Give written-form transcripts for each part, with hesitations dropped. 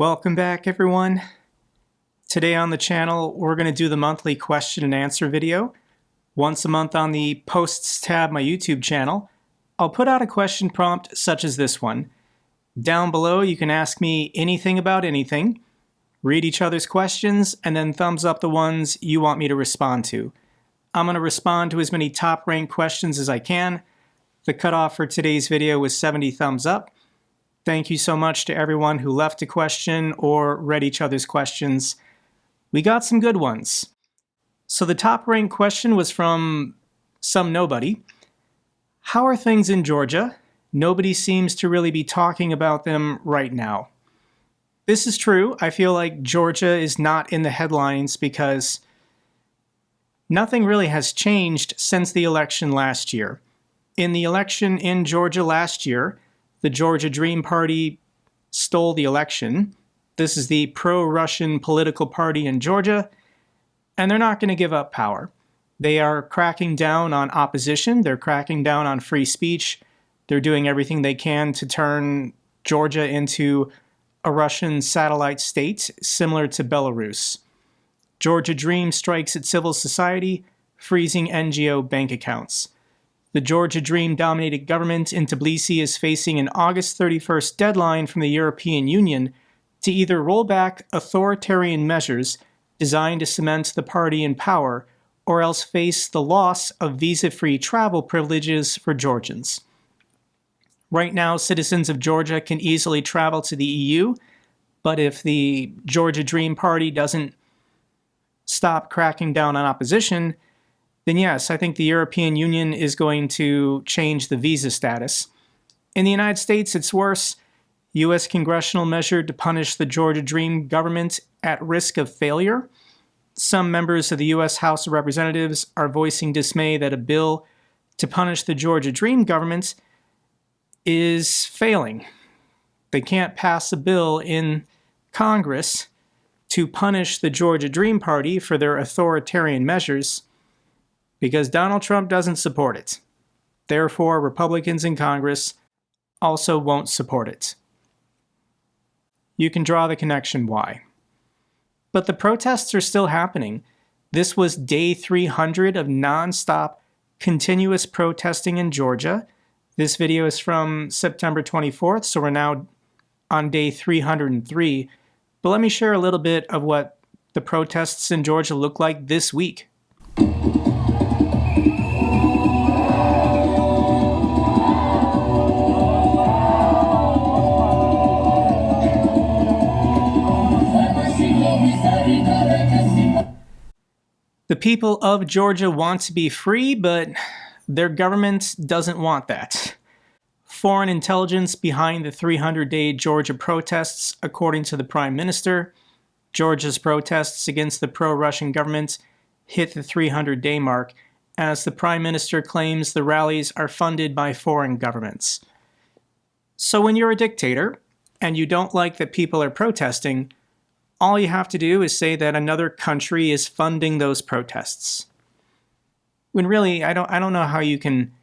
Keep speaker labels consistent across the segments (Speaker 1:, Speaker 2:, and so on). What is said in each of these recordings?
Speaker 1: Welcome back, everyone. Today on the channel, we're going to do the monthly question and answer video. Once a month on the Posts tab, my YouTube channel, I'll put out a question prompt such as this one. Down below, you can ask me anything about anything, read each other's questions, and then thumbs up the ones you want me to respond to. I'm going to respond to as many top-ranked questions as I can. The cutoff for today's video was 70 thumbs up. Thank you so much to everyone who left a question or read each other's questions. We got some good ones. So the top-ranked question was from some nobody. How are things in Georgia? Nobody seems to really be talking about them right now. This is true. I feel like Georgia is not in the headlines because nothing really has changed since the election last year. In the election in Georgia last year, the Georgia Dream Party stole the election. This is the pro-Russian political party in Georgia, and they're not going to give up power. They are cracking down on opposition. They're cracking down on free speech. They're doing everything they can to turn Georgia into a Russian satellite state similar to Belarus. Georgia Dream strikes at civil society, freezing NGO bank accounts. The Georgia Dream-dominated government in Tbilisi is facing an August 31st deadline from the European Union to either roll back authoritarian measures designed to cement the party in power or else face the loss of visa-free travel privileges for Georgians. Right now, citizens of Georgia can easily travel to the EU, but if the Georgia Dream Party doesn't stop cracking down on opposition, then yes, I think the European Union is going to change the visa status. In the United States, it's worse. U.S. congressional measure to punish the Georgia Dream government at risk of failure. Some members of the U.S. House of Representatives are voicing dismay that a bill to punish the Georgia Dream government is failing. They can't pass a bill in Congress to punish the Georgia Dream Party for their authoritarian measures because Donald Trump doesn't support it. Therefore, Republicans in Congress also won't support it. You can draw the connection why. But the protests are still happening. This was day 300 of non-stop, continuous protesting in Georgia. This video is from September 24th, so we're now on day 303. But let me share a little bit of what the protests in Georgia look like this week. The people of Georgia want to be free, but their government doesn't want that. Foreign intelligence behind the 300-day Georgia protests, according to the Prime Minister. Georgia's protests against the pro-Russian government hit the 300-day mark, as the Prime Minister claims the rallies are funded by foreign governments. So when you're a dictator, and you don't like that people are protesting, all you have to do is say that another country is funding those protests. When really, I don't know how you can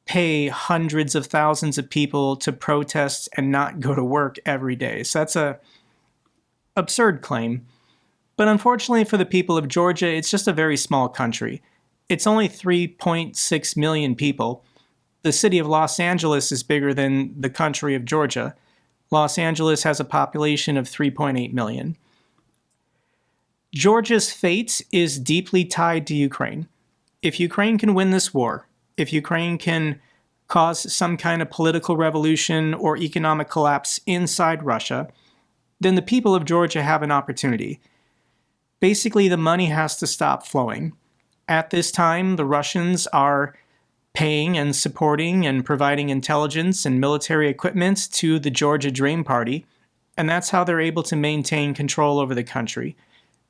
Speaker 1: pay hundreds of thousands of people to protest and not go to work every day. So that's a absurd claim. But unfortunately for the people of Georgia, it's just a very small country. It's only 3.6 million people. The city of Los Angeles is bigger than the country of Georgia. Los Angeles has a population of 3.8 million. Georgia's fate is deeply tied to Ukraine. If Ukraine can win this war, if Ukraine can cause some kind of political revolution or economic collapse inside Russia, then the people of Georgia have an opportunity. Basically, the money has to stop flowing. At this time, the Russians are paying and supporting and providing intelligence and military equipment to the Georgia Dream Party, and that's how they're able to maintain control over the country.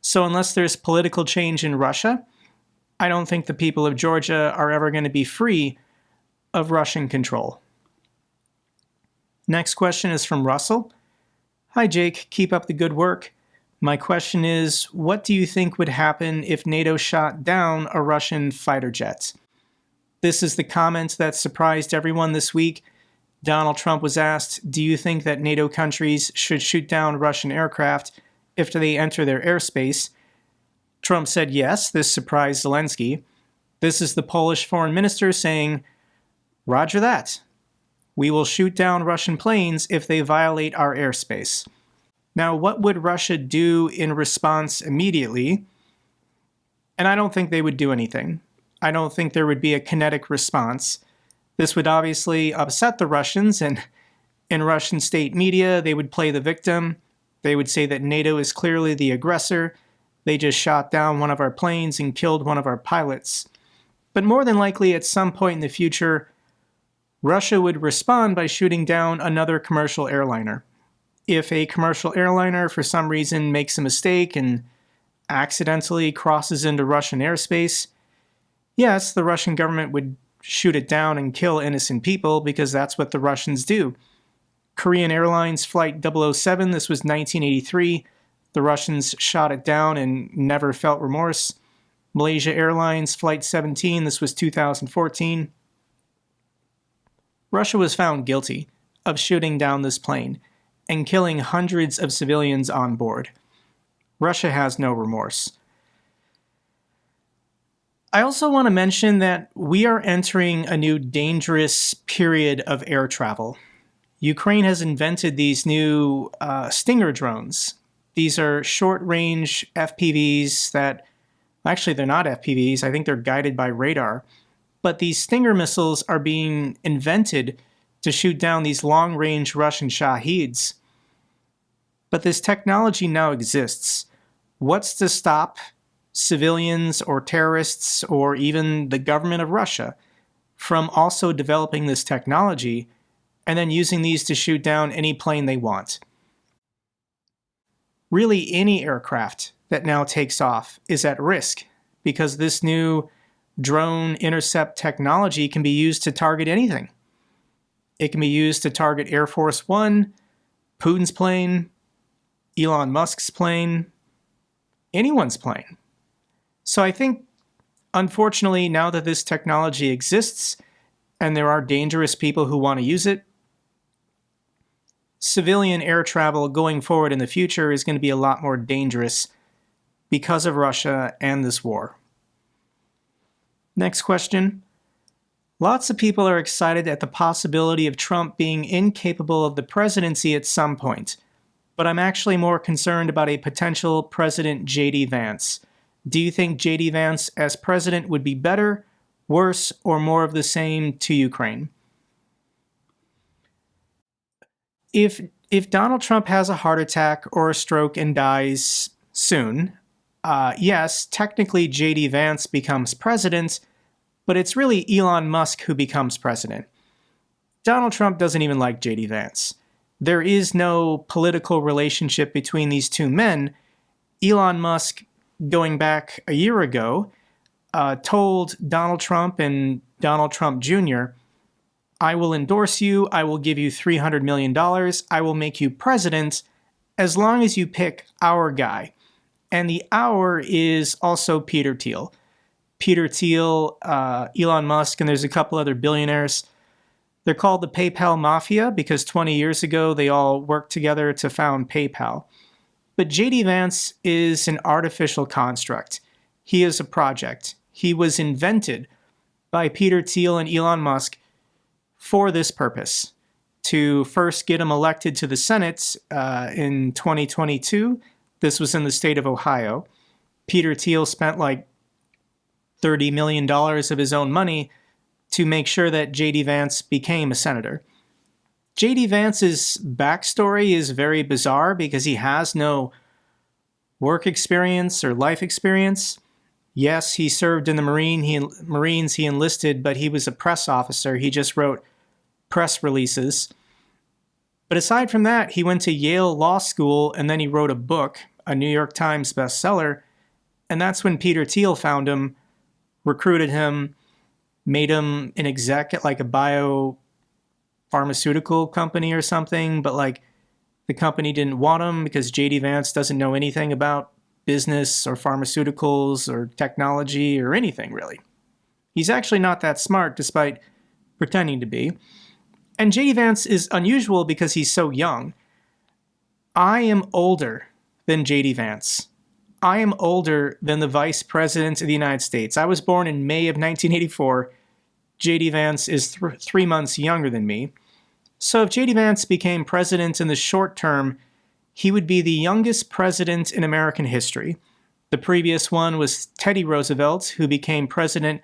Speaker 1: So unless there's political change in Russia, I don't think the people of Georgia are ever going to be free of Russian control. Next question is from Russell. Hi Jake, keep up the good work. My question is, what do you think would happen if NATO shot down a Russian fighter jet? This is the comment that surprised everyone this week. Donald Trump was asked, "Do you think that NATO countries should shoot down Russian aircraft if they enter their airspace?" Trump said yes. This surprised Zelensky. This is the Polish foreign minister saying, "Roger that. We will shoot down Russian planes if they violate our airspace." Now, what would Russia do in response immediately? And I don't think they would do anything. I don't think there would be a kinetic response. This would obviously upset the Russians, and in Russian state media, they would play the victim. They would say that NATO is clearly the aggressor. They just shot down one of our planes and killed one of our pilots. But more than likely, at some point in the future, Russia would respond by shooting down another commercial airliner. If a commercial airliner, for some reason, makes a mistake and accidentally crosses into Russian airspace, yes, the Russian government would shoot it down and kill innocent people because that's what the Russians do. Korean Airlines Flight 007, this was 1983. The Russians shot it down and never felt remorse. Malaysia Airlines Flight 17, this was 2014. Russia was found guilty of shooting down this plane and killing hundreds of civilians on board. Russia has no remorse. I also want to mention that we are entering a new dangerous period of air travel. Ukraine has invented these new Stinger drones. These are short-range FPVs that, actually they're not FPVs, I think they're guided by radar. But these Stinger missiles are being invented to shoot down these long-range Russian Shaheeds. But this technology now exists. What's to stop civilians or terrorists or even the government of Russia from also developing this technology and then using these to shoot down any plane they want? Really, any aircraft that now takes off is at risk because this new drone intercept technology can be used to target anything. It can be used to target Air Force One, Putin's plane, Elon Musk's plane, anyone's plane. So I think, unfortunately, now that this technology exists and there are dangerous people who want to use it, civilian air travel going forward in the future is going to be a lot more dangerous because of Russia and this war. Next question. Lots of people are excited at the possibility of Trump being incapable of the presidency at some point, but I'm actually more concerned about a potential President JD Vance. Do you think JD Vance as president would be better, worse, or more of the same to Ukraine? If Donald Trump has a heart attack or a stroke and dies soon, yes, technically JD Vance becomes president, but it's really Elon Musk who becomes president. Donald Trump doesn't even like JD Vance. There is no political relationship between these two men. Elon Musk, going back a year ago, told Donald Trump and Donald Trump Jr., "I will endorse you, I will give you $300 million, I will make you president as long as you pick our guy." And the "our" is also Peter Thiel. Peter Thiel, Elon Musk, and there's a couple other billionaires. They're called the PayPal Mafia because 20 years ago they all worked together to found PayPal. But JD Vance is an artificial construct. He is a project. He was invented by Peter Thiel and Elon Musk for this purpose, to first get him elected to the Senate in 2022. This was in the state of Ohio. Peter Thiel spent like $30 million of his own money to make sure that JD Vance became a senator. JD Vance's backstory is very bizarre because he has no work experience or life experience. Yes, he served in the Marines, he enlisted, but he was a press officer. He just wrote press releases. But aside from that, he went to Yale Law School and then he wrote a book, a New York Times bestseller. And that's when Peter Thiel found him, recruited him, made him an exec at like a biopharmaceutical company or something, but like the company didn't want him because JD Vance doesn't know anything about business or pharmaceuticals or technology or anything really. He's actually not that smart despite pretending to be. And JD Vance is unusual because he's so young. I am older than JD Vance. I am older than the Vice President of the United States. I was born in May of 1984. JD Vance is 3 months younger than me. So if JD Vance became president in the short term, he would be the youngest president in American history. The previous one was Teddy Roosevelt, who became president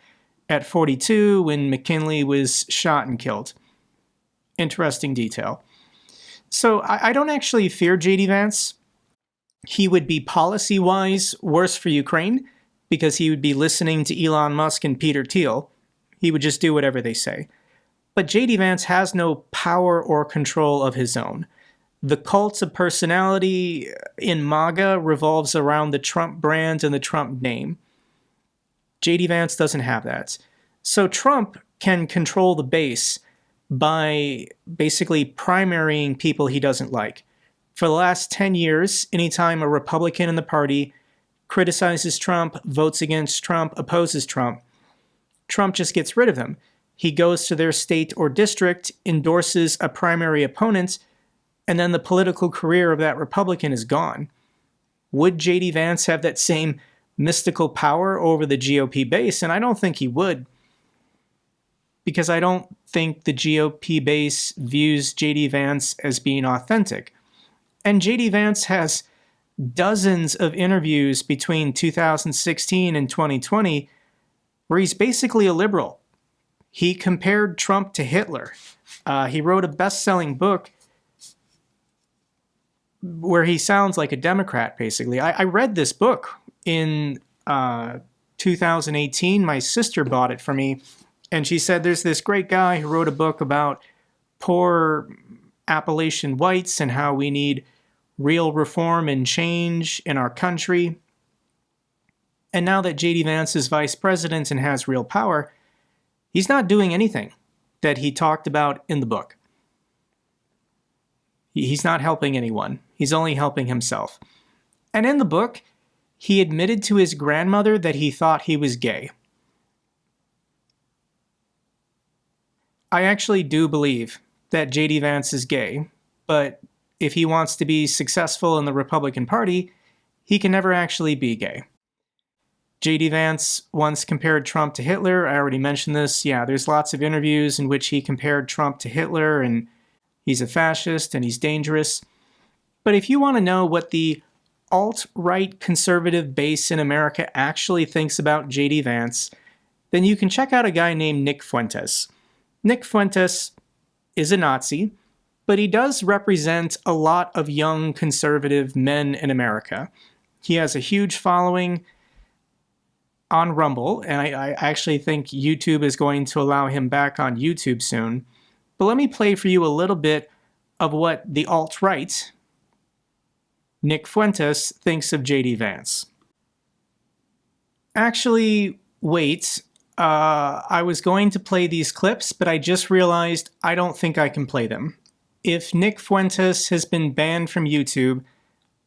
Speaker 1: at 42 when McKinley was shot and killed. Interesting detail. So I don't actually fear JD Vance. He would be policy-wise worse for Ukraine because he would be listening to Elon Musk and Peter Thiel. He would just do whatever they say. But JD Vance has no power or control of his own. The cult of personality in MAGA revolves around the Trump brand and the Trump name. JD Vance doesn't have that. So Trump can control the base by basically primarying people he doesn't like. For the last 10 years, anytime a Republican in the party criticizes Trump, votes against Trump, opposes Trump, Trump just gets rid of them. He goes to their state or district, endorses a primary opponent, and then the political career of that Republican is gone. Would JD Vance have that same mystical power over the GOP base? And I don't think he would, because I don't think the GOP base views JD Vance as being authentic. And JD Vance has dozens of interviews between 2016 and 2020 where he's basically a liberal. He compared Trump to Hitler. He wrote a best-selling book where he sounds like a Democrat, basically. I read this book in 2018. My sister bought it for me, and she said there's this great guy who wrote a book about poor Appalachian whites and how we need real reform and change in our country. And now that JD Vance is vice president and has real power, he's not doing anything that he talked about in the book. He's not helping anyone. He's only helping himself. And in the book, he admitted to his grandmother that he thought he was gay. I actually do believe that JD Vance is gay, but if he wants to be successful in the Republican Party, he can never actually be gay. JD Vance once compared Trump to Hitler. I already mentioned this. Yeah, there's lots of interviews in which he compared Trump to Hitler, and he's a fascist and he's dangerous. But if you want to know what the alt-right conservative base in America actually thinks about JD Vance, then you can check out a guy named Nick Fuentes. Nick Fuentes is a Nazi, but he does represent a lot of young conservative men in America. He has a huge following on Rumble, and I actually think YouTube is going to allow him back on YouTube soon. But let me play for you a little bit of what the alt-right, Nick Fuentes, thinks of JD Vance. Actually, wait. I was going to play these clips, but I just realized I don't think I can play them. If Nick Fuentes has been banned from YouTube,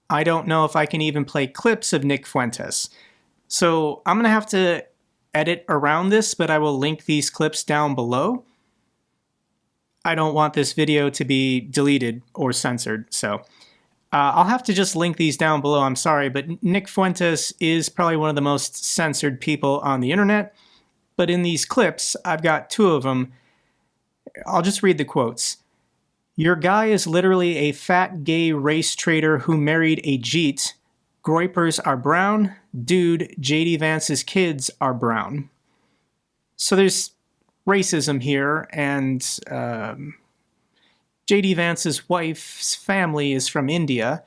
Speaker 1: I don't know if I can even play clips of Nick Fuentes. So I'm going to have to edit around this, but I will link these clips down below. I don't want this video to be deleted or censored, so I'll have to just link these down below. I'm sorry, but Nick Fuentes is probably one of the most censored people on the internet. But in these clips, I've got two of them. I'll just read the quotes. "Your guy is literally a fat gay race traitor who married a Jeet. Groypers are brown. Dude, JD Vance's kids are brown." So there's racism here, and JD Vance's wife's family is from India.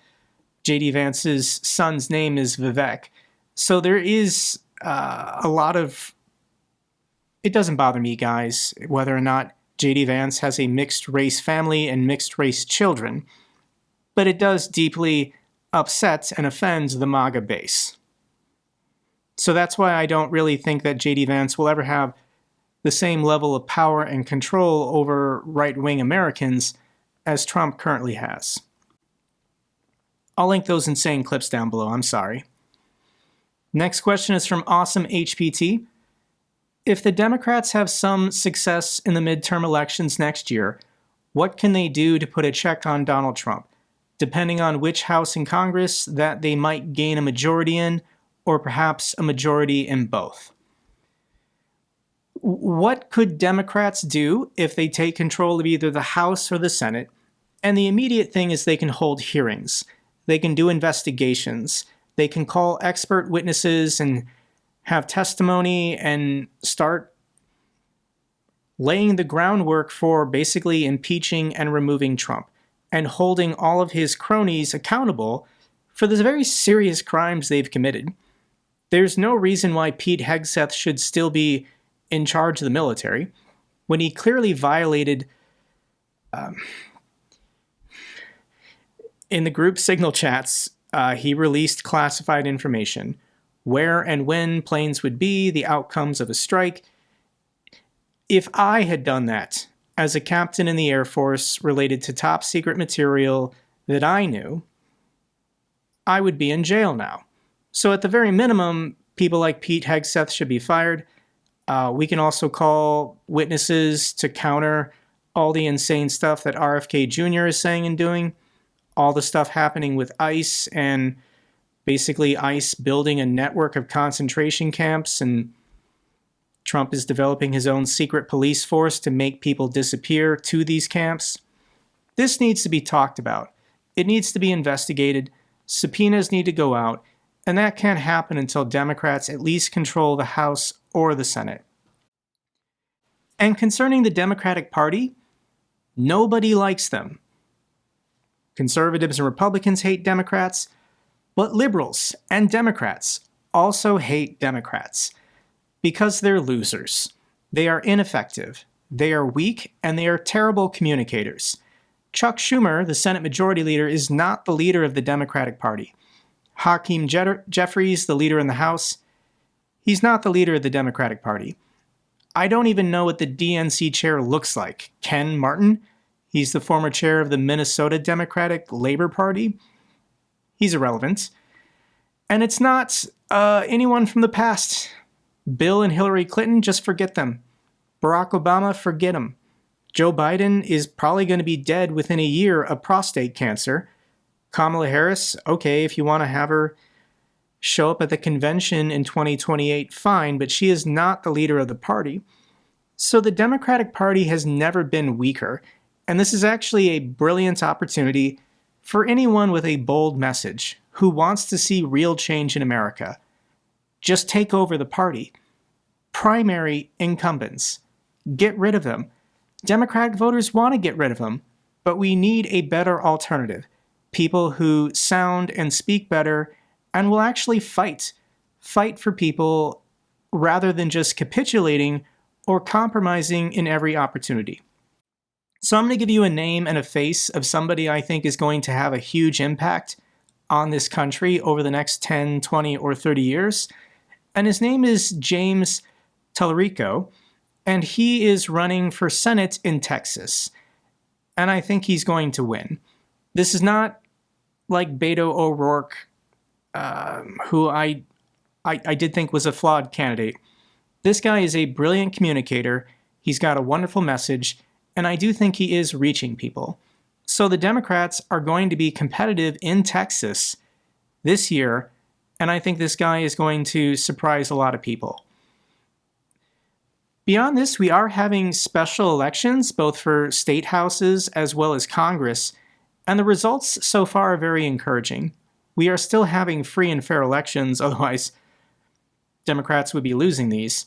Speaker 1: JD Vance's son's name is Vivek. So there is a lot of... It doesn't bother me, guys, whether or not JD Vance has a mixed race family and mixed race children, but it does deeply upset and offend the MAGA base. So that's why I don't really think that JD Vance will ever have the same level of power and control over right-wing Americans as Trump currently has. I'll link those insane clips down below, I'm sorry. Next question is from Awesome HPT. If the Democrats have some success in the midterm elections next year, What can they do to put a check on Donald Trump? Depending on which house in Congress that they might gain a majority in, or perhaps a majority in both. What could Democrats do if they take control of either the House or the Senate? And the immediate thing is they can hold hearings. They can do investigations. They can call expert witnesses and have testimony and start laying the groundwork for basically impeaching and removing Trump and holding all of his cronies accountable for the very serious crimes they've committed. There's no reason why Pete Hegseth should still be in charge of the military when he clearly violated in the group signal chats, he released classified information, where and when planes would be, the outcomes of a strike. If I had done that as a captain in the Air Force related to top secret material that I knew, I would be in jail now. So at the very minimum, people like Pete Hegseth should be fired. We can also call witnesses to counter all the insane stuff that RFK Jr. is saying and doing, all the stuff happening with ICE and basically ICE building a network of concentration camps, and Trump is developing his own secret police force to make people disappear to these camps. This needs to be talked about. It needs to be investigated. Subpoenas need to go out, and that can't happen until Democrats at least control the House or the Senate. And concerning the Democratic Party, nobody likes them. Conservatives and Republicans hate Democrats, but liberals and Democrats also hate Democrats because they're losers. They are ineffective, they are weak, and they are terrible communicators. Chuck Schumer, the Senate Majority Leader, is not the leader of the Democratic Party. Hakeem Jeffries, the leader in the House, he's not the leader of the Democratic Party. I don't even know what the DNC chair looks like. Ken Martin? He's the former chair of the Minnesota Democratic Labor Party. He's irrelevant. And it's not anyone from the past. Bill and Hillary Clinton, just forget them. Barack Obama, forget him. Joe Biden is probably going to be dead within a year of prostate cancer. Kamala Harris, okay, if you want to have her show up at the convention in 2028, fine, but she is not the leader of the party. So the Democratic Party has never been weaker, and this is actually a brilliant opportunity for anyone with a bold message who wants to see real change in America. Just take over the party. Primary incumbents. Get rid of them. Democratic voters want to get rid of them, but we need a better alternative. People who sound and speak better and will actually fight for people rather than just capitulating or compromising in every opportunity. So I'm going to give you a name and a face of somebody I think is going to have a huge impact on this country over the next 10, 20, or 30 years. And his name is James Tallarico, and he is running for Senate in Texas. And I think he's going to win. This is not like Beto O'Rourke, who I did think was a flawed candidate. This guy is a brilliant communicator. He's got a wonderful message, and I do think he is reaching people. So the Democrats are going to be competitive in Texas this year, and I think this guy is going to surprise a lot of people. Beyond this, we are having special elections, both for state houses as well as Congress, and the results so far are very encouraging. We are still having free and fair elections, otherwise Democrats would be losing these.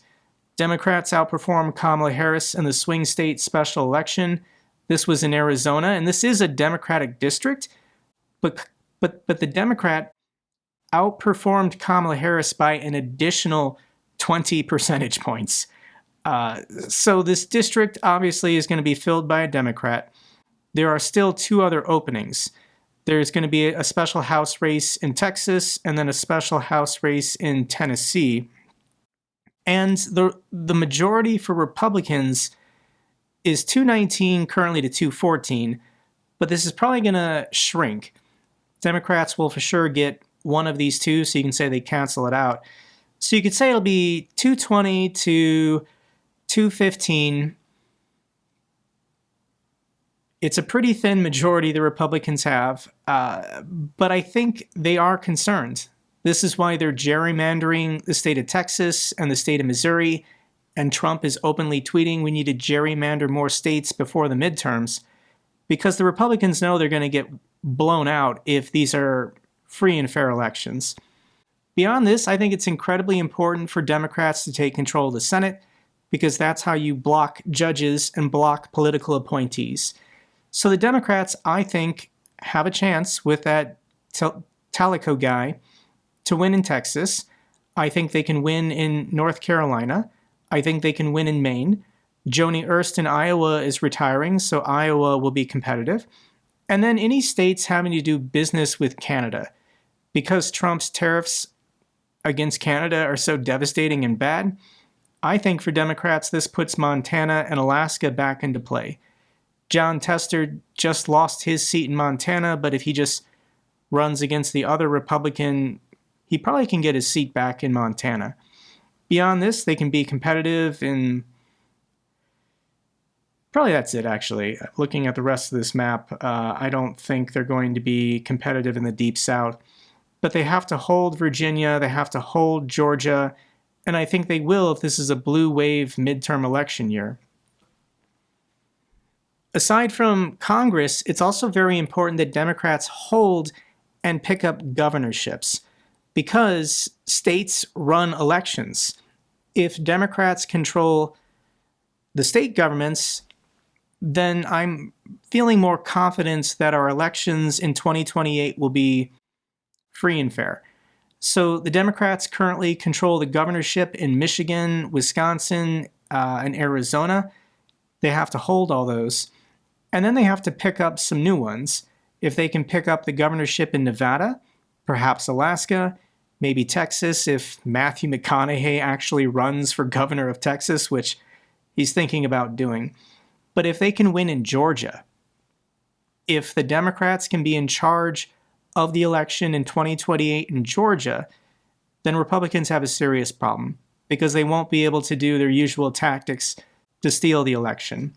Speaker 1: Democrats outperformed Kamala Harris in the swing state special election. This was in Arizona, and this is a Democratic district, but the Democrat outperformed Kamala Harris by an additional 20 percentage points. So this district obviously is going to be filled by a Democrat. There are still two other openings. There's going to be a special House race in Texas and then a special House race in Tennessee. And the majority for Republicans is 219 currently to 214, but this is probably going to shrink. Democrats will for sure get one of these two, so you can say they cancel it out. So you could say it'll be 220 to 215. It's a pretty thin majority the Republicans have, but I think they are concerned. This is why they're gerrymandering the state of Texas and the state of Missouri, and Trump is openly tweeting we need to gerrymander more states before the midterms, because the Republicans know they're going to get blown out if these are free and fair elections. Beyond this, I think it's incredibly important for Democrats to take control of the Senate, because that's how you block judges and block political appointees. So the Democrats, I think, have a chance with that Talico guy to win in Texas. I think they can win in North Carolina. I think they can win in Maine. Joni Ernst in Iowa is retiring, so Iowa will be competitive. And then any states having to do business with Canada. Because Trump's tariffs against Canada are so devastating and bad, I think for Democrats this puts Montana and Alaska back into play. John Tester just lost his seat in Montana, but if he just runs against the other Republican, he probably can get his seat back in Montana. Beyond this, they can be competitive in... Probably that's it, actually. Looking at the rest of this map, I don't think they're going to be competitive in the Deep South. But they have to hold Virginia, they have to hold Georgia, and I think they will if this is a blue wave midterm election year. Aside from Congress, it's also very important that Democrats hold and pick up governorships, because states run elections. If Democrats control the state governments, then I'm feeling more confidence that our elections in 2028 will be free and fair. So the Democrats currently control the governorship in Michigan, Wisconsin, and Arizona. They have to hold all those. And then they have to pick up some new ones. If they can pick up the governorship in Nevada, perhaps Alaska, maybe Texas, if Matthew McConaughey actually runs for governor of Texas, which he's thinking about doing. But if they can win in Georgia, if the Democrats can be in charge of the election in 2028 in Georgia, then Republicans have a serious problem, because they won't be able to do their usual tactics to steal the election.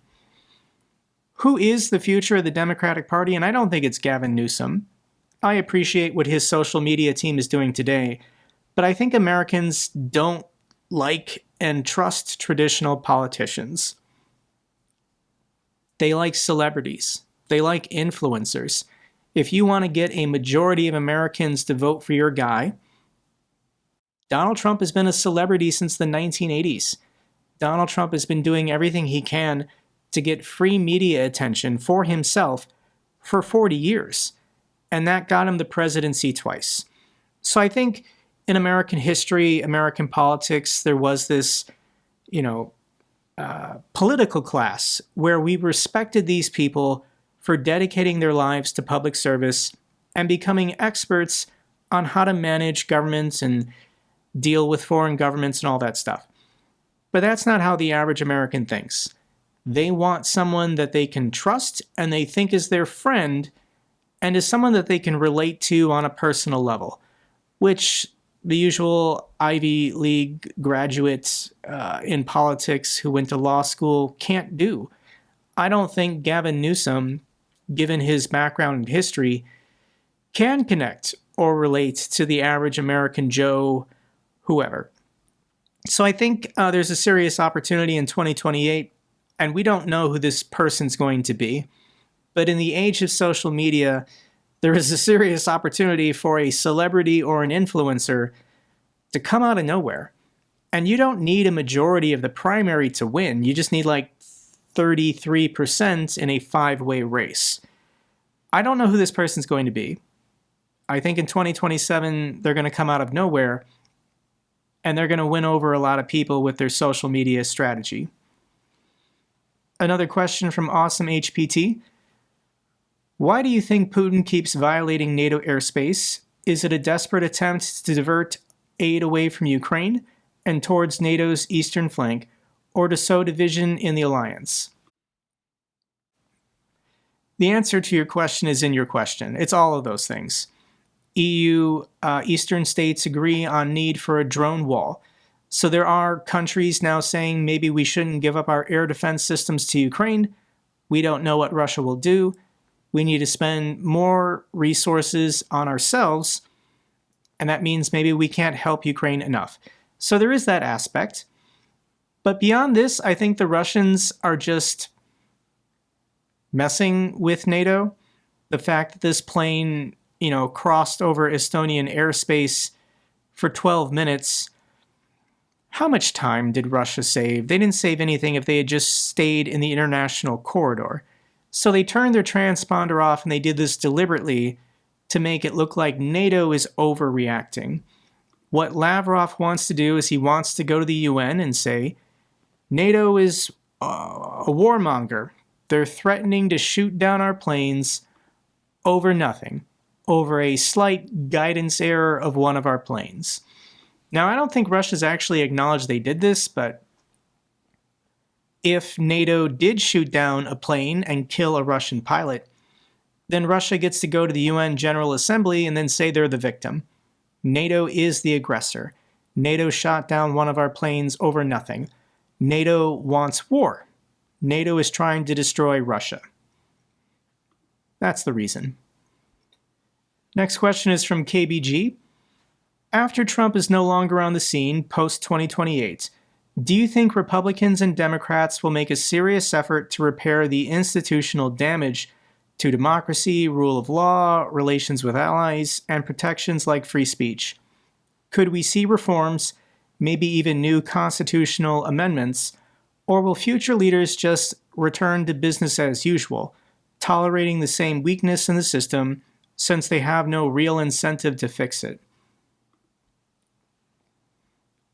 Speaker 1: Who is the future of the Democratic Party? And I don't think it's Gavin Newsom. I appreciate what his social media team is doing today, but I think Americans don't like and trust traditional politicians. They like celebrities. They like influencers. If you want to get a majority of Americans to vote for your guy, Donald Trump has been a celebrity since the 1980s. Donald Trump has been doing everything he can to get free media attention for himself for 40 years. And that got him the presidency twice. So I think in American history, American politics, there was this, political class where we respected these people for dedicating their lives to public service and becoming experts on how to manage governments and deal with foreign governments and all that stuff. But that's not how the average American thinks. They want someone that they can trust and they think is their friend and is someone that they can relate to on a personal level, which the usual Ivy League graduates in politics who went to law school can't do. I don't think Gavin Newsom, given his background and history, can connect or relate to the average American Joe, whoever. So I think there's a serious opportunity in 2028, and we don't know who this person's going to be. But in the age of social media, there is a serious opportunity for a celebrity or an influencer to come out of nowhere. And you don't need a majority of the primary to win. You just need like 33% in a 5-way race. I don't know who this person's going to be. I think in 2027, they're going to come out of nowhere, and they're going to win over a lot of people with their social media strategy. Another question from Awesome HPT. Why do you think Putin keeps violating NATO airspace? Is it a desperate attempt to divert aid away from Ukraine and towards NATO's eastern flank, or to sow division in the alliance? The answer to your question is in your question. It's all of those things. EU eastern states agree on need for a drone wall. So there are countries now saying maybe we shouldn't give up our air defense systems to Ukraine, We don't know what Russia will do. We need to spend more resources on ourselves, and that means maybe we can't help Ukraine enough. So there is that aspect. But beyond this, I think the Russians are just messing with NATO. The fact that this plane, crossed over Estonian airspace for 12 minutes, how much time did Russia save? They didn't save anything if they had just stayed in the international corridor. So they turned their transponder off, and they did this deliberately to make it look like NATO is overreacting. What Lavrov wants to do is he wants to go to the UN and say, NATO is a warmonger. They're threatening to shoot down our planes over nothing, over a slight guidance error of one of our planes. Now, I don't think Russia's actually acknowledged they did this, but if NATO did shoot down a plane and kill a Russian pilot, then Russia gets to go to the UN General Assembly and then say they're the victim. NATO is the aggressor. NATO shot down one of our planes over nothing. NATO wants war. NATO is trying to destroy Russia. That's the reason. Next question is from KBG. After Trump is no longer on the scene post-2028, do you think Republicans and Democrats will make a serious effort to repair the institutional damage to democracy, rule of law, relations with allies, and protections like free speech? Could we see reforms, maybe even new constitutional amendments, or will future leaders just return to business as usual, tolerating the same weakness in the system since they have no real incentive to fix it?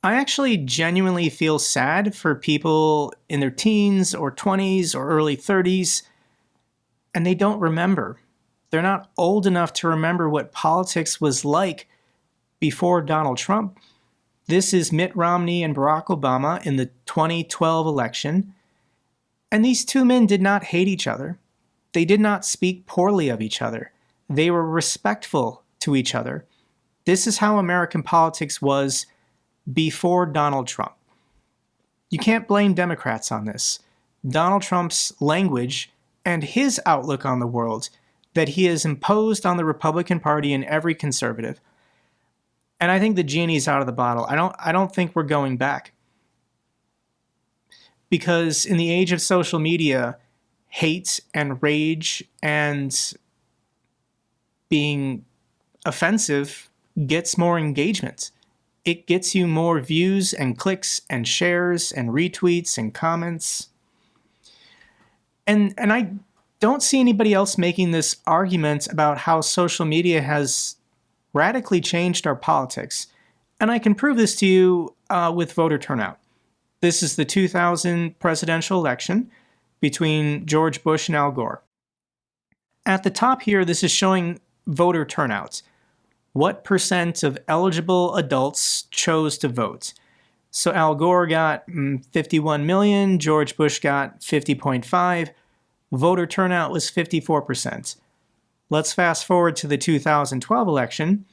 Speaker 1: I actually genuinely feel sad for people in their teens or 20s or early 30s, and they don't remember. They're not old enough to remember what politics was like before Donald Trump. This is Mitt Romney and Barack Obama in the 2012 election, and these two men did not hate each other. They did not speak poorly of each other. They were respectful to each other. This is how American politics was before Donald Trump. You can't blame Democrats on this. Donald Trump's language and his outlook on the world that he has imposed on the Republican Party and every conservative. And I think the genie's out of the bottle. I don't think we're going back. Because in the age of social media, hate and rage and being offensive gets more engagement. It gets you more views and clicks and shares and retweets and comments. And I don't see anybody else making this argument about how social media has radically changed our politics. And I can prove this to you with voter turnout. This is the 2000 presidential election between George Bush and Al Gore. At the top here, this is showing voter turnout. What percent of eligible adults chose to vote? So Al Gore got 51 million, George Bush got 50.5. Voter turnout was 54%. Let's fast forward to the 2012 election.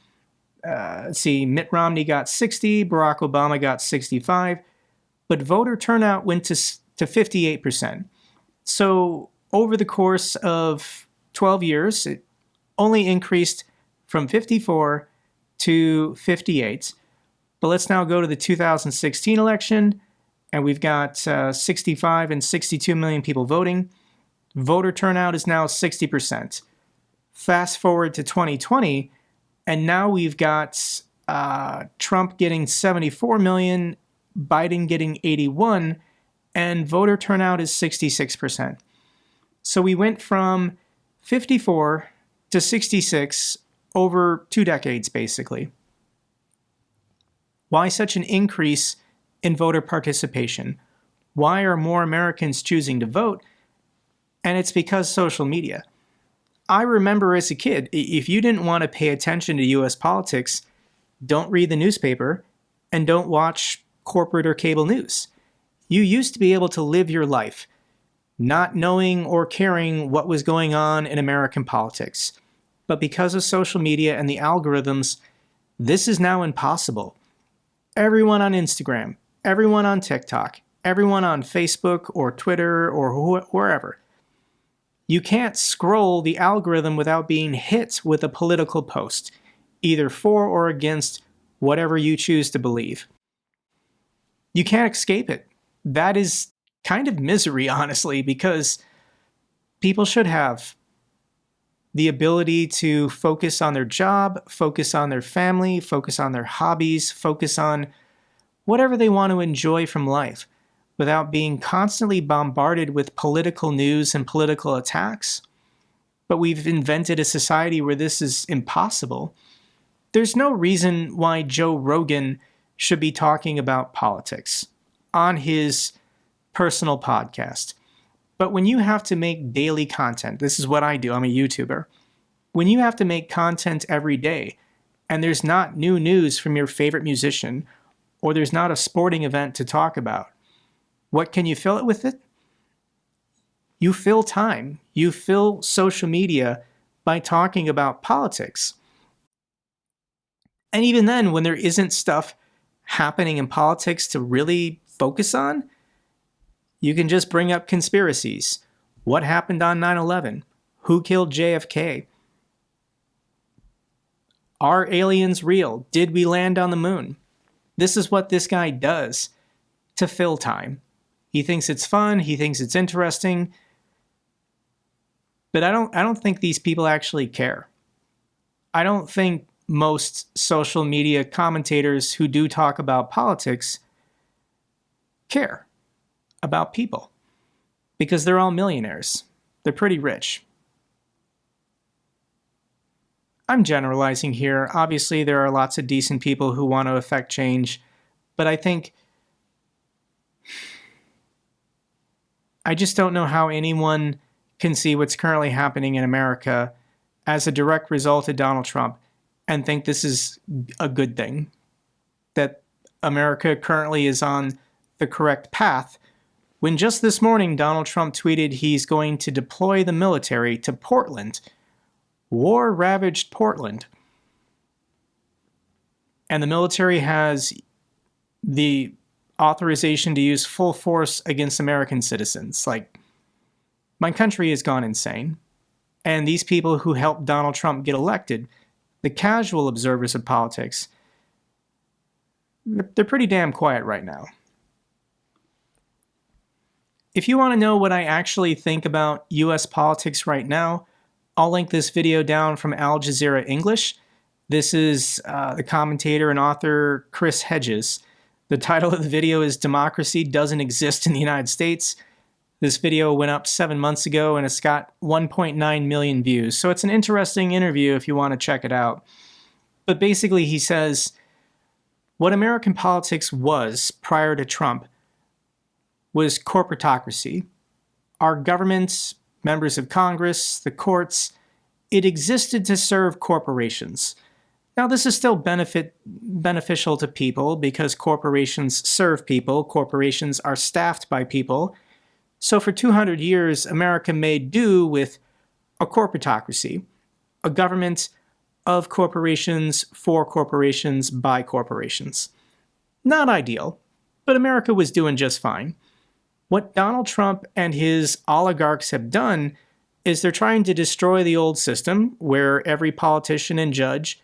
Speaker 1: Let's see, Mitt Romney got 60, Barack Obama got 65, but voter turnout went to 58%. So over the course of 12 years, it only increased from 54 to 58. But let's now go to the 2016 election, and we've got 65 and 62 million people voting. Voter turnout is now 60%. Fast forward to 2020, and now we've got Trump getting 74 million, Biden getting 81, and voter turnout is 66%. So we went from 54 to 66 over 2 decades, basically. Why such an increase in voter participation? Why are more Americans choosing to vote? And it's because social media. I remember as a kid, if you didn't want to pay attention to US politics, don't read the newspaper and don't watch corporate or cable news. You used to be able to live your life not knowing or caring what was going on in American politics. But because of social media and the algorithms, this is now impossible. Everyone on Instagram, everyone on TikTok, everyone on Facebook or Twitter or wherever, You can't scroll the algorithm without being hit with a political post, either for or against whatever you choose to believe. You can't escape it. That is kind of misery, honestly, because people should have the ability to focus on their job, focus on their family, focus on their hobbies, focus on whatever they want to enjoy from life without being constantly bombarded with political news and political attacks. But we've invented a society where this is impossible. There's no reason why Joe Rogan should be talking about politics on his personal podcast. But when you have to make daily content, this is what I do, I'm a YouTuber. When you have to make content every day, and there's not new news from your favorite musician, or there's not a sporting event to talk about, what can you fill it with it? You fill time. You fill social media by talking about politics. And even then, when there isn't stuff happening in politics to really focus on, you can just bring up conspiracies. What happened on 9/11? Who killed JFK? Are aliens real? Did we land on the moon? This is what this guy does to fill time. He thinks it's fun, he thinks it's interesting, but I don't think these people actually care. I don't think most social media commentators who do talk about politics care about people because they're all millionaires. They're pretty rich. I'm generalizing here. Obviously, there are lots of decent people who want to affect change, but I just don't know how anyone can see what's currently happening in America as a direct result of Donald Trump and think this is a good thing, that America currently is on the correct path, when just this morning Donald Trump tweeted he's going to deploy the military to Portland, war-ravaged Portland. And the military has the authorization to use full force against American citizens. Like, my country has gone insane. And these people who helped Donald Trump get elected, the casual observers of politics, they're pretty damn quiet right now. If you want to know what I actually think about US politics right now, I'll link this video down from Al Jazeera English. This is the commentator and author Chris Hedges. The title of the video is Democracy Doesn't Exist in the United States. This video went up 7 months ago and it's got 1.9 million views. So it's an interesting interview if you want to check it out. But basically he says what American politics was prior to Trump was corporatocracy. Our government, members of Congress, the courts, it existed to serve corporations. Now, this is still beneficial to people because corporations serve people. Corporations are staffed by people. So for 200 years, America made do with a corporatocracy, a government of corporations, for corporations, by corporations. Not ideal, but America was doing just fine. What Donald Trump and his oligarchs have done is they're trying to destroy the old system where every politician and judge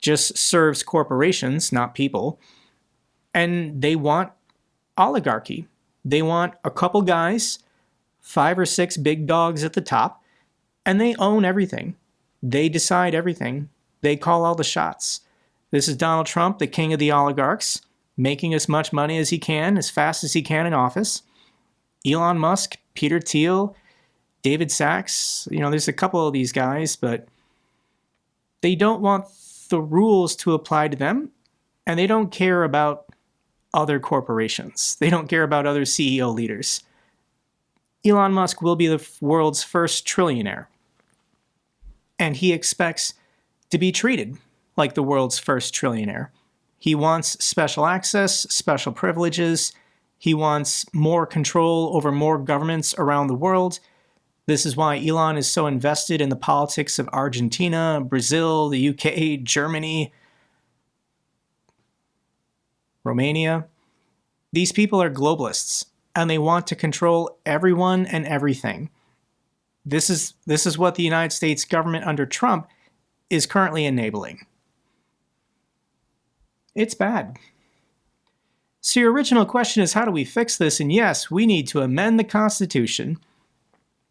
Speaker 1: just serves corporations, not people. And they want oligarchy. They want a couple guys, 5 or 6 big dogs at the top, and they own everything. They decide everything. They call all the shots. This is Donald Trump, the king of the oligarchs, making as much money as he can, as fast as he can in office. Elon Musk, Peter Thiel, David Sachs, there's a couple of these guys, but they don't want the rules to apply to them, and they don't care about other corporations. They don't care about other CEO leaders. Elon Musk will be the world's first trillionaire, and he expects to be treated like the world's first trillionaire. He wants special access, special privileges. He wants more control over more governments around the world. This is why Elon is so invested in the politics of Argentina, Brazil, the UK, Germany, Romania. These people are globalists, and they want to control everyone and everything. This is what the United States government under Trump is currently enabling. It's bad. So your original question is, how do we fix this? And yes, we need to amend the Constitution.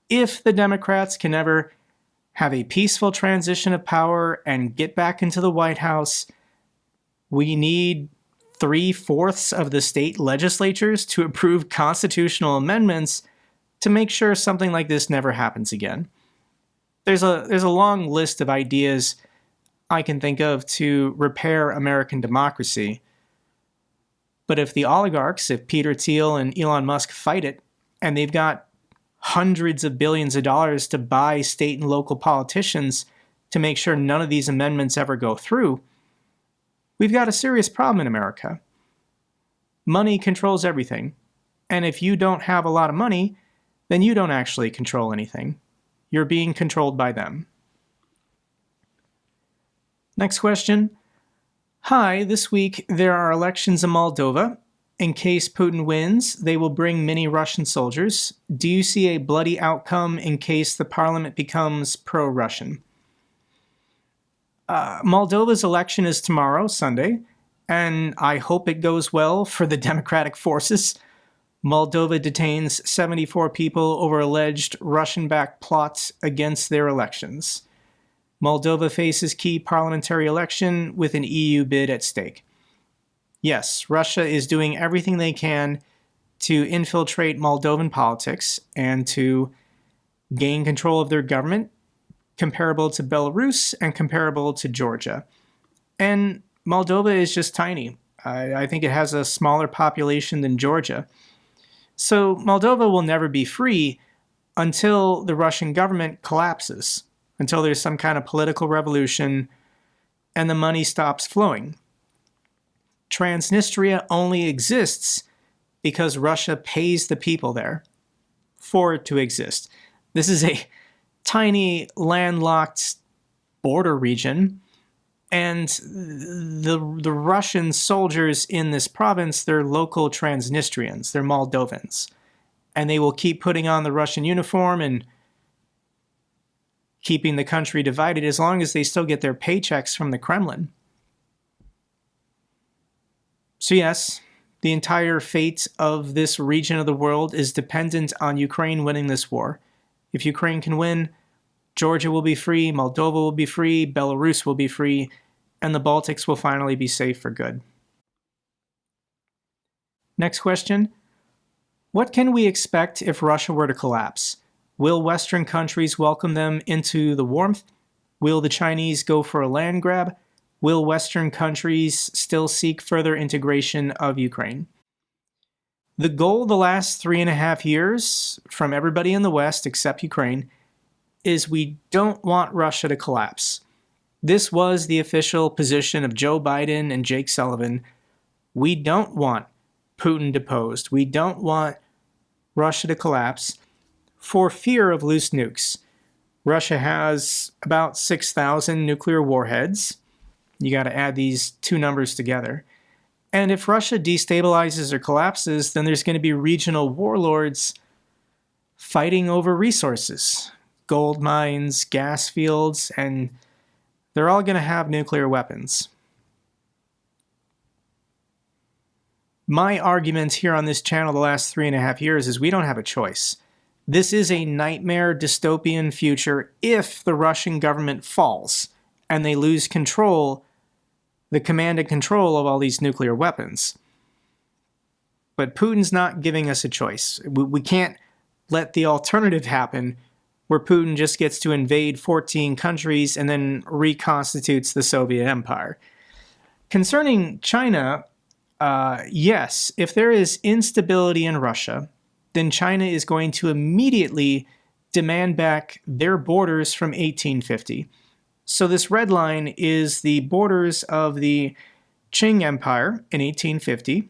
Speaker 1: If the Democrats can ever have a peaceful transition of power and get back into the White House, we need 3/4 of the state legislatures to approve constitutional amendments to make sure something like this never happens again. There's a long list of ideas I can think of to repair American democracy. But if the oligarchs, if Peter Thiel and Elon Musk fight it, and they've got hundreds of billions of dollars to buy state and local politicians to make sure none of these amendments ever go through, we've got a serious problem in America. Money controls everything. And if you don't have a lot of money, then you don't actually control anything. You're being controlled by them. Next question. Hi, this week there are elections in Moldova. In case Putin wins, they will bring many Russian soldiers. Do you see a bloody outcome in case the parliament becomes pro-Russian? Moldova's election is tomorrow, Sunday, and I hope it goes well for the democratic forces. Moldova detains 74 people over alleged Russian-backed plots against their elections. Moldova faces key parliamentary election with an EU bid at stake. Yes, Russia is doing everything they can to infiltrate Moldovan politics and to gain control of their government, comparable to Belarus and comparable to Georgia. And Moldova is just tiny. I think it has a smaller population than Georgia. So Moldova will never be free until the Russian government collapses, until there's some kind of political revolution and the money stops flowing. Transnistria only exists because Russia pays the people there for it to exist. This is a tiny landlocked border region, and the Russian soldiers in this province, they're local Transnistrians, they're Moldovans, and they will keep putting on the Russian uniform and keeping the country divided as long as they still get their paychecks from the Kremlin. So yes, the entire fate of this region of the world is dependent on Ukraine winning this war. If Ukraine can win, Georgia will be free, Moldova will be free, Belarus will be free, and the Baltics will finally be safe for good. Next question. What can we expect if Russia were to collapse? Will Western countries welcome them into the warmth? Will the Chinese go for a land grab? Will Western countries still seek further integration of Ukraine? The goal the last 3.5 years from everybody in the West except Ukraine is we don't want Russia to collapse. This was the official position of Joe Biden and Jake Sullivan. We don't want Putin deposed. We don't want Russia to collapse for fear of loose nukes. Russia has about 6,000 nuclear warheads. You got to add these two numbers together. And if Russia destabilizes or collapses, then there's going to be regional warlords fighting over resources, gold mines, gas fields, and they're all going to have nuclear weapons. My argument here on this channel the last 3.5 years is we don't have a choice. This is a nightmare dystopian future if the Russian government falls and they lose control, the command and control of all these nuclear weapons. But Putin's not giving us a choice. We can't let the alternative happen where Putin just gets to invade 14 countries and then reconstitutes the Soviet Empire. Concerning China, yes, if there is instability in Russia, then China is going to immediately demand back their borders from 1850. So this red line is the borders of the Qing Empire in 1850.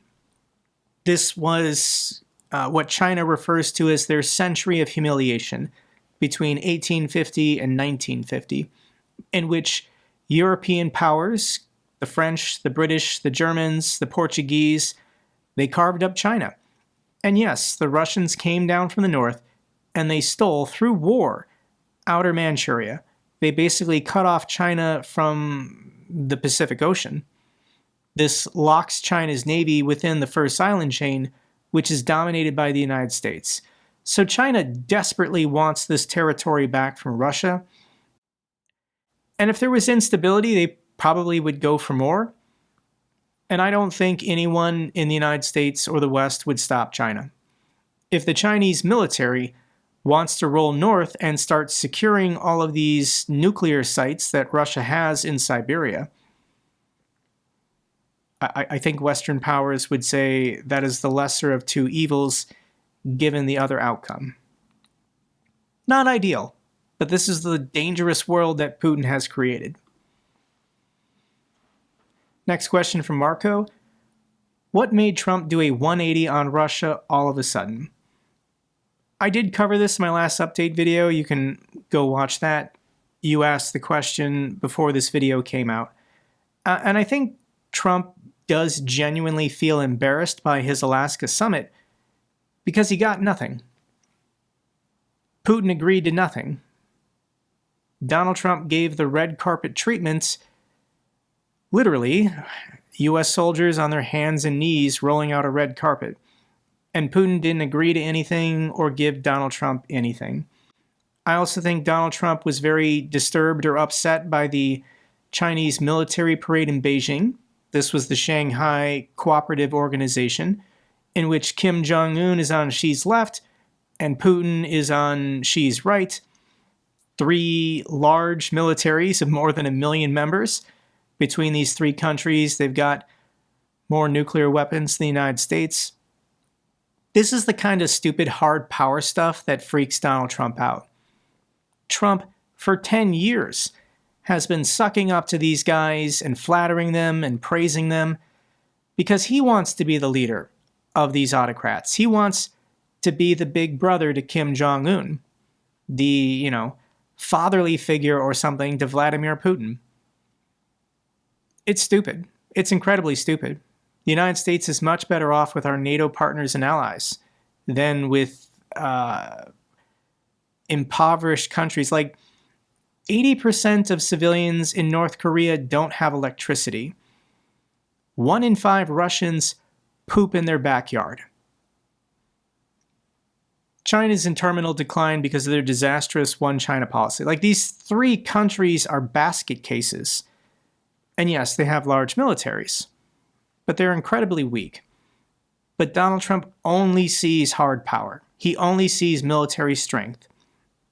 Speaker 1: This was what China refers to as their century of humiliation between 1850 and 1950, in which European powers, the French, the British, the Germans, the Portuguese, they carved up China. And yes, the Russians came down from the north and they stole, through war, outer Manchuria. They basically cut off China from the Pacific Ocean. This locks China's navy within the first island chain, which is dominated by the United States. So China desperately wants this territory back from Russia. And if there was instability, they probably would go for more. And I don't think anyone in the United States or the West would stop China. If the Chinese military wants to roll north and start securing all of these nuclear sites that Russia has in Siberia, I think Western powers would say that is the lesser of two evils given the other outcome. Not ideal, but this is the dangerous world that Putin has created. Next question from Marco. What made Trump do a 180 on Russia all of a sudden? I did cover this in my last update video. You can go watch that. You asked the question before this video came out. And I think Trump does genuinely feel embarrassed by his Alaska summit because he got nothing. Putin agreed to nothing. Donald Trump gave the red carpet treatments, literally, US soldiers on their hands and knees rolling out a red carpet. And Putin didn't agree to anything or give Donald Trump anything. I also think Donald Trump was very disturbed or upset by the Chinese military parade in Beijing. This was the Shanghai Cooperative Organization, in which Kim Jong-un is on Xi's left and Putin is on Xi's right. 3 large militaries of more than 1 million members. Between these 3 countries, they've got more nuclear weapons than the United States. This is the kind of stupid hard power stuff that freaks Donald Trump out. Trump, for 10 years, has been sucking up to these guys and flattering them and praising them because he wants to be the leader of these autocrats. He wants to be the big brother to Kim Jong-un, the, fatherly figure or something to Vladimir Putin. It's stupid. It's incredibly stupid. The United States is much better off with our NATO partners and allies than with impoverished countries. Like 80% of civilians in North Korea don't have electricity. 1 in 5 Russians poop in their backyard. China's in terminal decline because of their disastrous one China policy. Like, these 3 countries are basket cases. And yes, they have large militaries, but they're incredibly weak. But Donald Trump only sees hard power. He only sees military strength.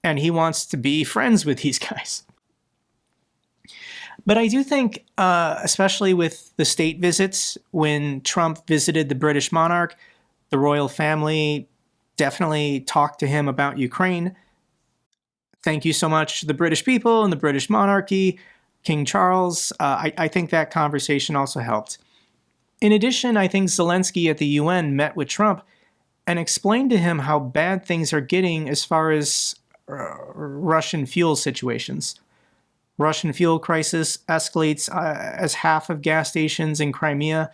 Speaker 1: And he wants to be friends with these guys. But I do think, especially with the state visits, when Trump visited the British monarch, the royal family definitely talked to him about Ukraine. Thank you so much to the British people and the British monarchy, King Charles. I think that conversation also helped. In addition, I think Zelensky at the UN met with Trump and explained to him how bad things are getting as far as Russian fuel situations. Russian fuel crisis escalates as half of gas stations in Crimea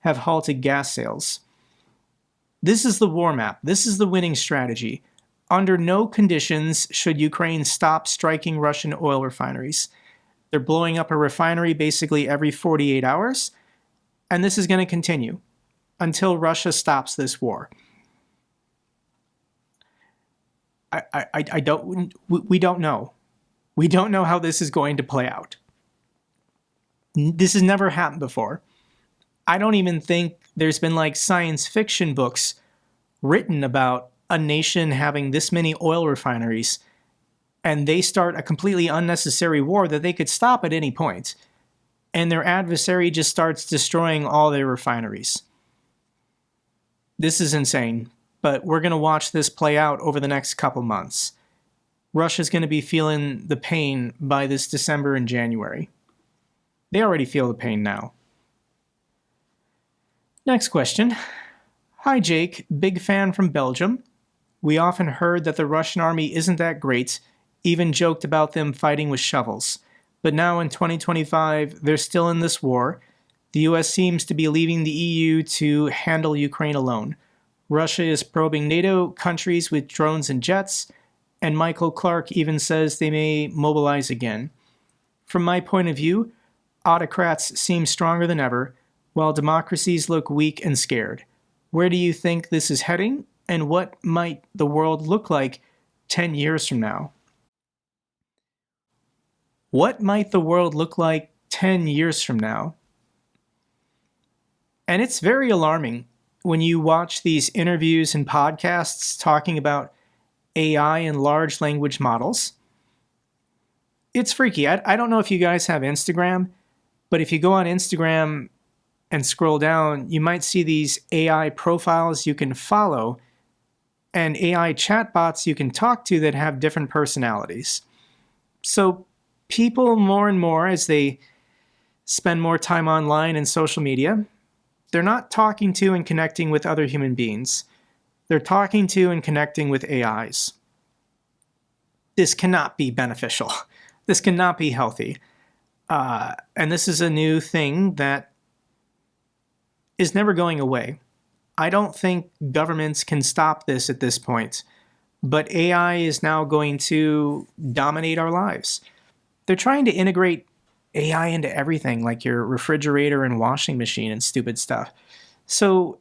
Speaker 1: have halted gas sales. This is the war map. This is the winning strategy. Under no conditions should Ukraine stop striking Russian oil refineries. They're blowing up a refinery basically every 48 hours, and this is going to continue until Russia stops this war. We don't know. We don't know how this is going to play out. This has never happened before. I don't even think there's been like science fiction books written about a nation having this many oil refineries and they start a completely unnecessary war that they could stop at any point, and their adversary just starts destroying all their refineries. This is insane. But we're going to watch this play out over the next couple months. Russia's going to be feeling the pain by this December and January. They already feel the pain now. Next question. Hi Jake, big fan from Belgium. We often heard that the Russian army isn't that great, even joked about them fighting with shovels. But now in 2025, they're still in this war. The US seems to be leaving the EU to handle Ukraine alone. Russia is probing NATO countries with drones and jets, and Michael Clark even says they may mobilize again. From my point of view, autocrats seem stronger than ever, while democracies look weak and scared. Where do you think this is heading, and what might the world look like 10 years from now? What might the world look like 10 years from now? And it's very alarming when you watch these interviews and podcasts talking about AI and large language models. It's freaky. I don't know if you guys have Instagram, but if you go on Instagram and scroll down, you might see these AI profiles you can follow and AI chatbots you can talk to that have different personalities. So people more and more, as they spend more time online and social media, they're not talking to and connecting with other human beings. They're talking to and connecting with AIs. This cannot be beneficial. This cannot be healthy. And this is a new thing that is never going away. I don't think governments can stop this at this point, but AI is now going to dominate our lives. They're trying to integrate AI into everything, like your refrigerator and washing machine and stupid stuff. So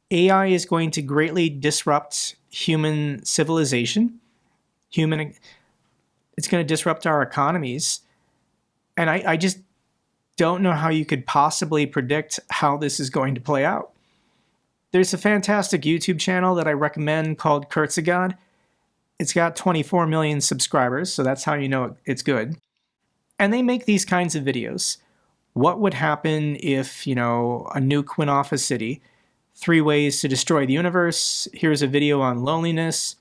Speaker 1: AI is going to greatly disrupt human civilization. It's going to disrupt our economies. And I just don't know how you could possibly predict how this is going to play out. There's a fantastic YouTube channel that I recommend called Kurtzagod. It's got 24 million subscribers, so that's how you know it's good. And they make these kinds of videos. What would happen if, a nuke went off a city? 3 ways to destroy the universe. Here's a video on loneliness.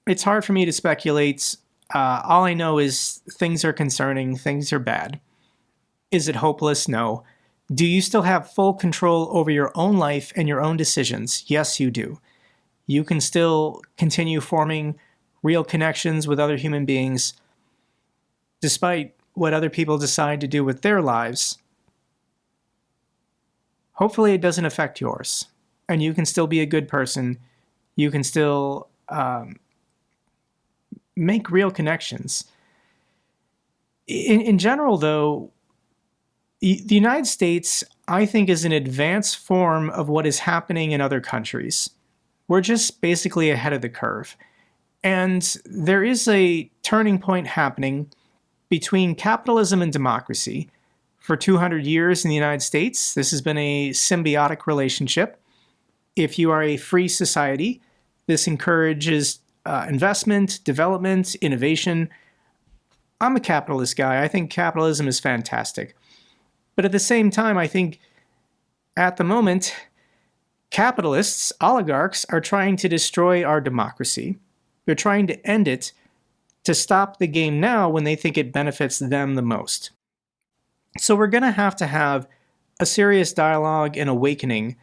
Speaker 1: It's hard for me to speculate. All I know is things are concerning, things are bad. Is it hopeless? No. Do you still have full control over your own life and your own decisions? Yes, you do. You can still continue forming real connections with other human beings, despite what other people decide to do with their lives. Hopefully it doesn't affect yours, and you can still be a good person. You can still make real connections. In general, though, the United States, I think, is an advanced form of what is happening in other countries. We're just basically ahead of the curve. And there is a turning point happening between capitalism and democracy. For 200 years in the United States, this has been a symbiotic relationship. If you are a free society, this encourages investment, development, innovation. I'm a capitalist guy. I think capitalism is fantastic. But at the same time, I think at the moment, capitalists, oligarchs, are trying to destroy our democracy. They're trying to end it to stop the game now when they think it benefits them the most. So we're going to have a serious dialogue and awakening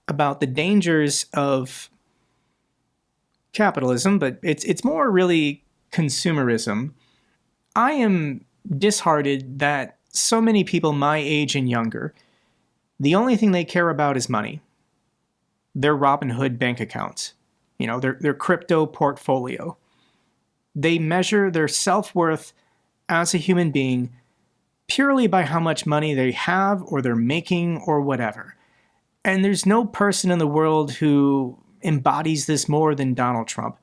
Speaker 1: about the dangers of capitalism, but it's more really consumerism. I am disheartened that so many people my age and younger, the only thing they care about is money. Their Robinhood bank account, their crypto portfolio. They measure their self-worth as a human being purely by how much money they have or they're making or whatever. And there's no person in the world who embodies this more than Donald Trump.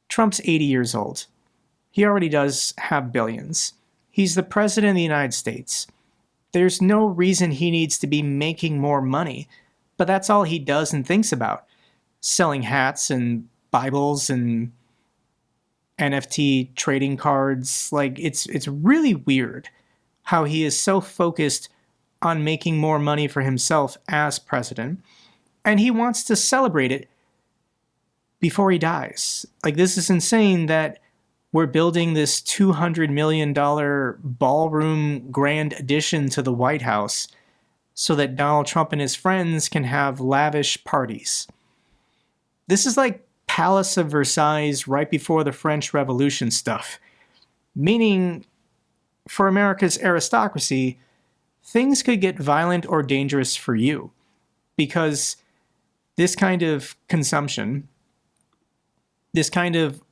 Speaker 1: Trump's 80 years old. He already does have billions. He's the president of the United States. There's no reason he needs to be making more money, but that's all he does and thinks about. Selling hats and Bibles and NFT trading cards. It's really weird how he is so focused on making more money for himself as president, and he wants to celebrate it before he dies. This is insane that we're building this $200 million ballroom grand addition to the White House so that Donald Trump and his friends can have lavish parties. This is like Palace of Versailles right before the French Revolution stuff. Meaning, for America's aristocracy, things could get violent or dangerous for you. Because This kind of consumption, this kind of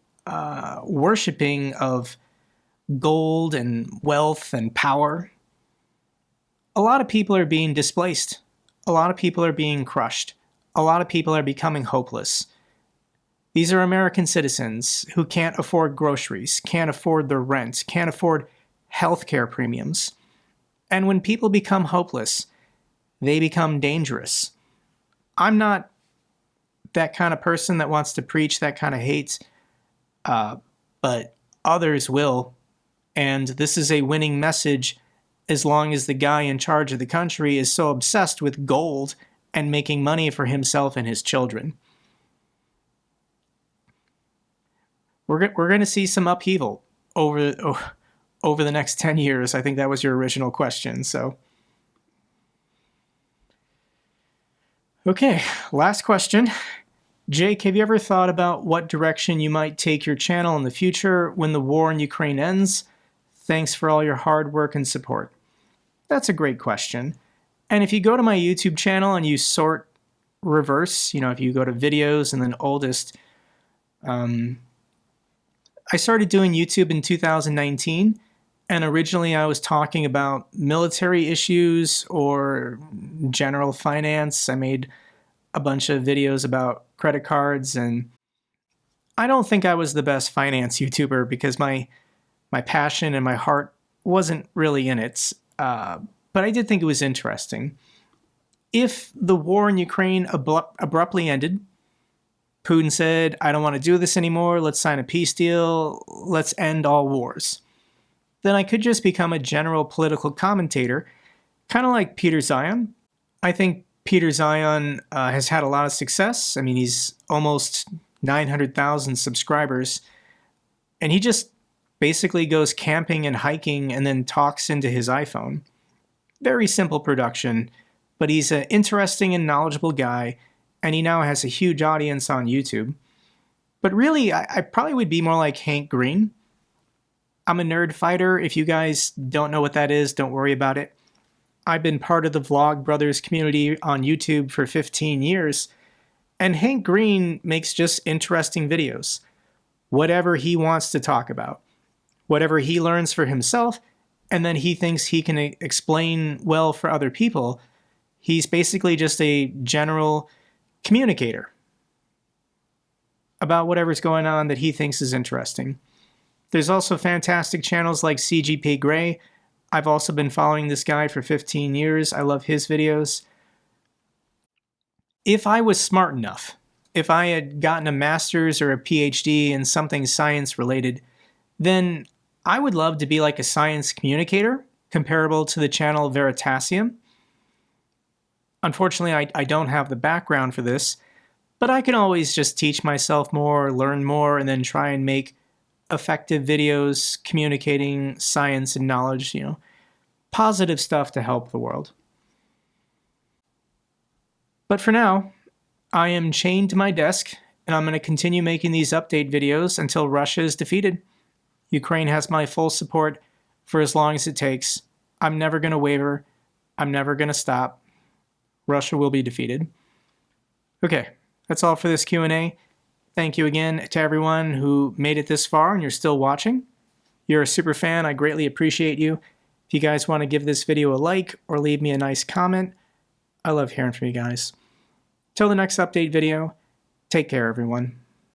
Speaker 1: worshiping of gold and wealth and power, a lot of people are being displaced. A lot of people are being crushed. A lot of people are becoming hopeless. These are American citizens who can't afford groceries, can't afford their rent, can't afford healthcare premiums. And when people become hopeless, they become dangerous. I'm not that kind of person that wants to preach that kind of hate, but others will. And this is a winning message as long as the guy in charge of the country is so obsessed with gold and making money for himself and his children. We're going to see some upheaval over the next 10 years. I think that was your original question. So, okay, last question. Jake, have you ever thought about what direction you might take your channel in the future when the war in Ukraine ends? Thanks for all your hard work and support. That's a great question. And if you go to my YouTube channel and you sort reverse, if you go to videos and then oldest, I started doing YouTube in 2019, and originally I was talking about military issues or general finance. I made a bunch of videos about credit cards, and I don't think I was the best finance YouTuber because my passion and my heart wasn't really in it, but I did think it was interesting. If the war in Ukraine abruptly ended, Putin said, I don't want to do this anymore, let's sign a peace deal, let's end all wars, then I could just become a general political commentator, kind of like Peter Zion. I think Peter Zion has had a lot of success. I mean, he's almost 900,000 subscribers, and he just basically goes camping and hiking and then talks into his iPhone. Very simple production, but he's an interesting and knowledgeable guy, and he now has a huge audience on YouTube. But really, I probably would be more like Hank Green. I'm a nerd fighter. If you guys don't know what that is, don't worry about it. I've been part of the Vlog Brothers community on YouTube for 15 years, and Hank Green makes just interesting videos. Whatever he wants to talk about, whatever he learns for himself, and then he thinks he can explain well for other people, he's basically just a general communicator about whatever's going on that he thinks is interesting. There's also fantastic channels like CGP Grey. I've also been following this guy for 15 years. I love his videos. If I was smart enough, if I had gotten a master's or a PhD in something science related, then I would love to be like a science communicator, comparable to the channel Veritasium. Unfortunately, I don't have the background for this, but I can always just teach myself more, learn more, and then try and make effective videos communicating science and knowledge, positive stuff to help the world. But for now, I am chained to my desk, and I'm going to continue making these update videos until Russia is defeated. Ukraine has my full support for as long as it takes. I'm never going to waver. I'm never going to stop. Russia will be defeated. Okay, that's all for this Q&A. Thank you again to everyone who made it this far and you're still watching. You're a super fan. I greatly appreciate you. If you guys want to give this video a like or leave me a nice comment, I love hearing from you guys. Till the next update video, take care, everyone.